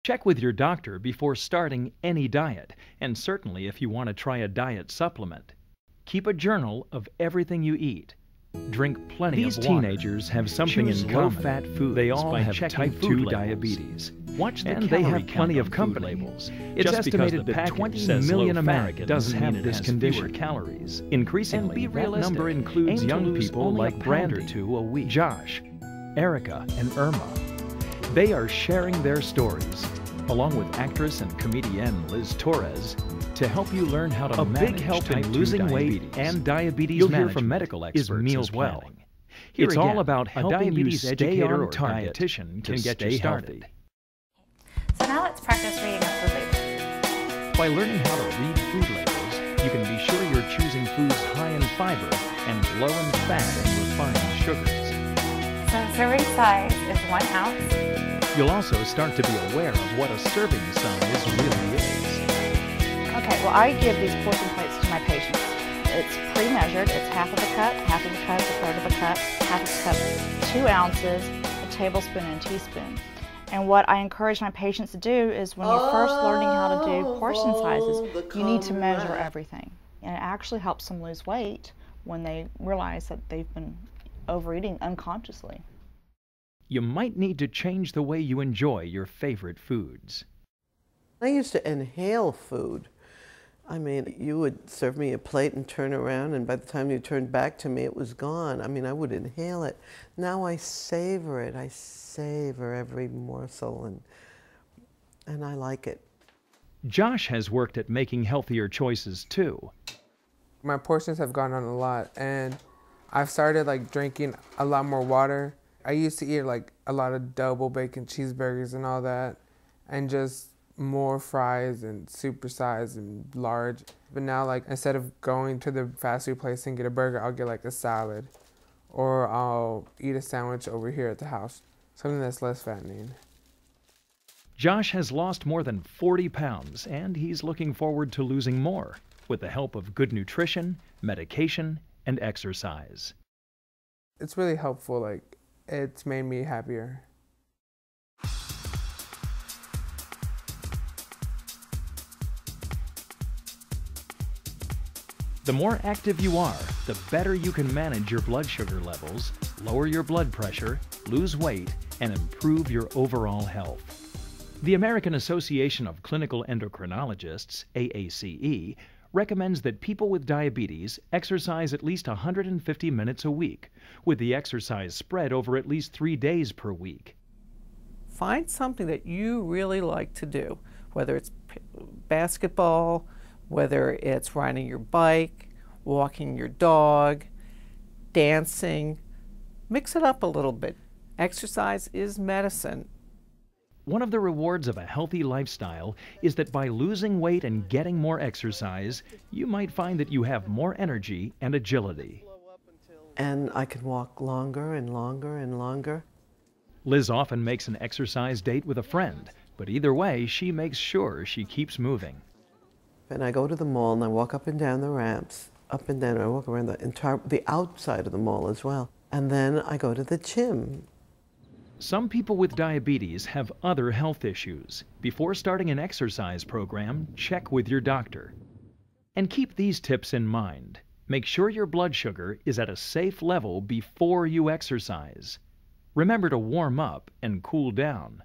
Check with your doctor before starting any diet, and certainly if you want to try a diet supplement. Keep a journal of everything you eat. Drink plenty of water. These teenagers have something in common. Low-fat food. They all have type 2 diabetes. Watch the calorie count. And they have plenty of company labels. It's estimated that 20 million Americans doesn't have this condition. Calories. Increasingly, that number includes young people like Brandy, a week. Josh, Erica, and Irma. They are sharing their stories, along with actress and comedian Liz Torres, to help you learn how to manage big help in losing weight and diabetes. You'll hear from medical experts meal as well. It's all about helping you stay on target. Dietitian can get you started. So now let's practice reading a food label. By learning how to read food labels, you can be sure you're choosing foods high in fiber and low in fat and refined sugars. So serving size is 1 ounce. You'll also start to be aware of what a serving size really is. Okay, well, I give these portion plates to my patients. It's pre-measured. It's half of a cup, half of a cup, a third of a cup, half of a cup, 2 ounces, a tablespoon and a teaspoon. And what I encourage my patients to do is when you're first learning how to do portion sizes, you need to measure everything. And it actually helps them lose weight when they realize that they've been overeating unconsciously. You might need to change the way you enjoy your favorite foods. I used to inhale food. I mean, you would serve me a plate and turn around, and by the time you turned back to me, it was gone. I mean, I would inhale it. Now I savor it. I savor every morsel, and I like it. Josh has worked at making healthier choices too. My portions have gone on a lot, and I've started drinking a lot more water. I used to eat a lot of double bacon cheeseburgers and all that, and just more fries and supersize and large. But now, instead of going to the fast food place and get a burger, I'll get a salad, or I'll eat a sandwich over here at the house, something that's less fattening. Josh has lost more than 40 pounds, and he's looking forward to losing more with the help of good nutrition, medication, and exercise. It's really helpful. It's made me happier. The more active you are, the better you can manage your blood sugar levels, lower your blood pressure, lose weight, and improve your overall health. The American Association of Clinical Endocrinologists, AACE, recommends that people with diabetes exercise at least 150 minutes a week, with the exercise spread over at least 3 days per week. Find something that you really like to do, whether it's basketball, whether it's riding your bike, walking your dog, dancing. Mix it up a little bit. Exercise is medicine. One of the rewards of a healthy lifestyle is that by losing weight and getting more exercise, you might find that you have more energy and agility. And I can walk longer and longer and longer. Liz often makes an exercise date with a friend, but either way, she makes sure she keeps moving. And I go to the mall and I walk up and down the ramps, up and down. I walk around the outside of the mall as well. And then I go to the gym. Some people with diabetes have other health issues. Before starting an exercise program, check with your doctor. And keep these tips in mind. Make sure your blood sugar is at a safe level before you exercise. Remember to warm up and cool down.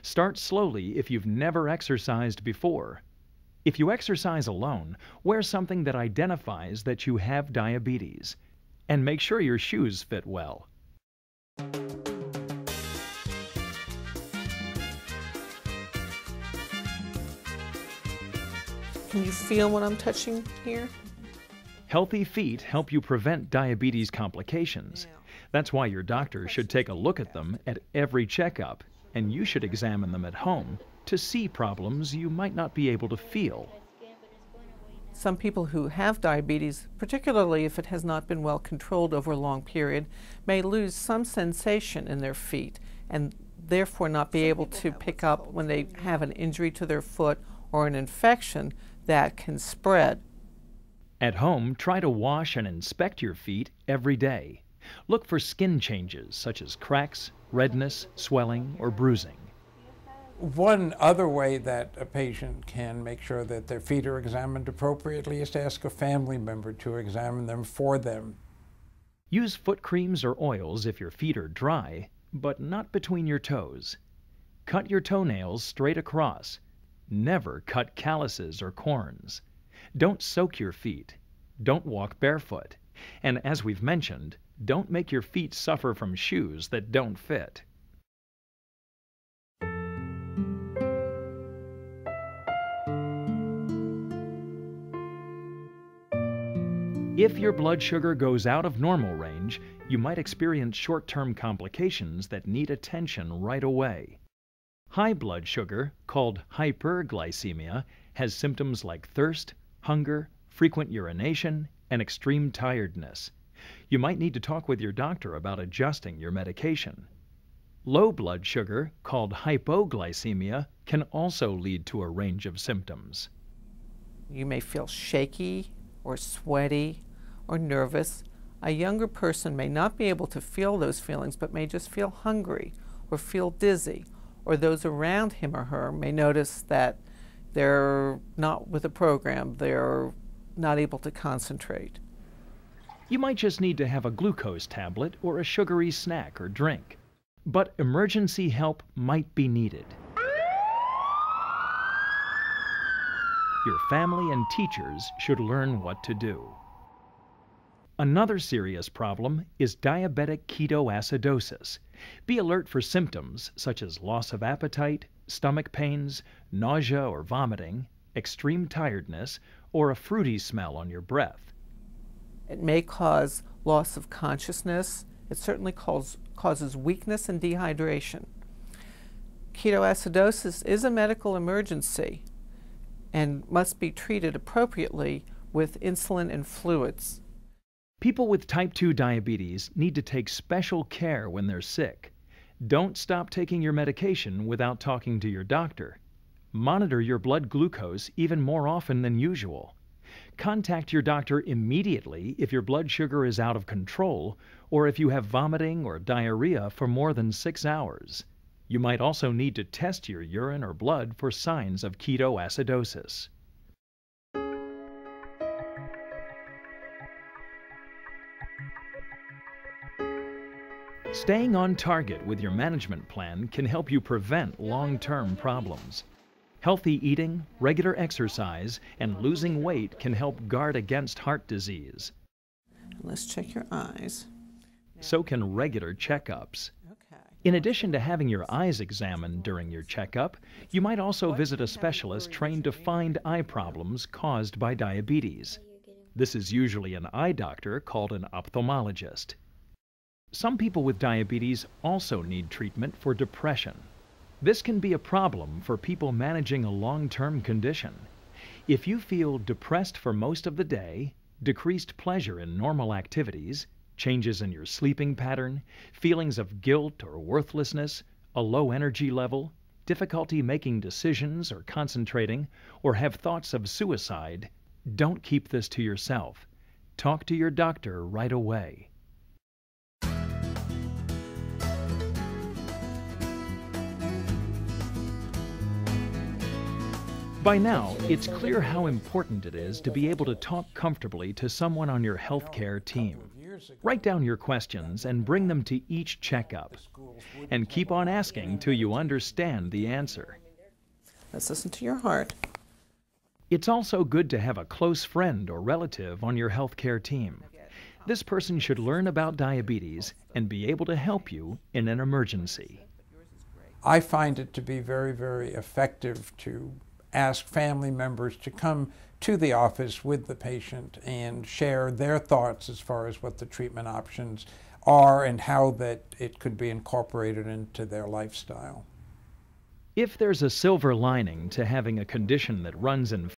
Start slowly if you've never exercised before. If you exercise alone, wear something that identifies that you have diabetes. And make sure your shoes fit well. Can you feel what I'm touching here? Healthy feet help you prevent diabetes complications. That's why your doctor should take a look at them at every checkup, and you should examine them at home to see problems you might not be able to feel. Some people who have diabetes, particularly if it has not been well controlled over a long period, may lose some sensation in their feet and therefore not be able to pick up when they have an injury to their foot or an infection that can spread. At home, try to wash and inspect your feet every day. Look for skin changes such as cracks, redness, swelling, or bruising. One other way that a patient can make sure that their feet are examined appropriately is to ask a family member to examine them for them. Use foot creams or oils if your feet are dry, but not between your toes. Cut your toenails straight across. Never cut calluses or corns. Don't soak your feet. Don't walk barefoot. And as we've mentioned, don't make your feet suffer from shoes that don't fit. If your blood sugar goes out of normal range, you might experience short-term complications that need attention right away. High blood sugar, called hyperglycemia, has symptoms like thirst, hunger, frequent urination, and extreme tiredness. You might need to talk with your doctor about adjusting your medication. Low blood sugar, called hypoglycemia, can also lead to a range of symptoms. You may feel shaky or sweaty or nervous. A younger person may not be able to feel those feelings, but may just feel hungry or feel dizzy, or those around him or her may notice that they're not with a program, they're not able to concentrate. You might just need to have a glucose tablet or a sugary snack or drink. But emergency help might be needed. Your family and teachers should learn what to do. Another serious problem is diabetic ketoacidosis. Be alert for symptoms such as loss of appetite, stomach pains, nausea or vomiting, extreme tiredness, or a fruity smell on your breath. It may cause loss of consciousness. It certainly causes weakness and dehydration. Ketoacidosis is a medical emergency and must be treated appropriately with insulin and fluids. People with type 2 diabetes need to take special care when they're sick. Don't stop taking your medication without talking to your doctor. Monitor your blood glucose even more often than usual. Contact your doctor immediately if your blood sugar is out of control or if you have vomiting or diarrhea for more than 6 hours. You might also need to test your urine or blood for signs of ketoacidosis. Staying on target with your management plan can help you prevent long-term problems. Healthy eating, regular exercise, and losing weight can help guard against heart disease. Let's check your eyes. So can regular checkups. Okay. In addition to having your eyes examined during your checkup, you might also visit a specialist trained to find eye problems caused by diabetes. This is usually an eye doctor called an ophthalmologist. Some people with diabetes also need treatment for depression. This can be a problem for people managing a long-term condition. If you feel depressed for most of the day, decreased pleasure in normal activities, changes in your sleeping pattern, feelings of guilt or worthlessness, a low energy level, difficulty making decisions or concentrating, or have thoughts of suicide, don't keep this to yourself. Talk to your doctor right away. By now, it's clear how important it is to be able to talk comfortably to someone on your healthcare team. Write down your questions and bring them to each checkup. And keep on asking till you understand the answer. Let's listen to your heart. It's also good to have a close friend or relative on your healthcare team. This person should learn about diabetes and be able to help you in an emergency. I find it to be very, very effective to ask family members to come to the office with the patient and share their thoughts as far as what the treatment options are and how that it could be incorporated into their lifestyle. If there's a silver lining to having a condition that runs in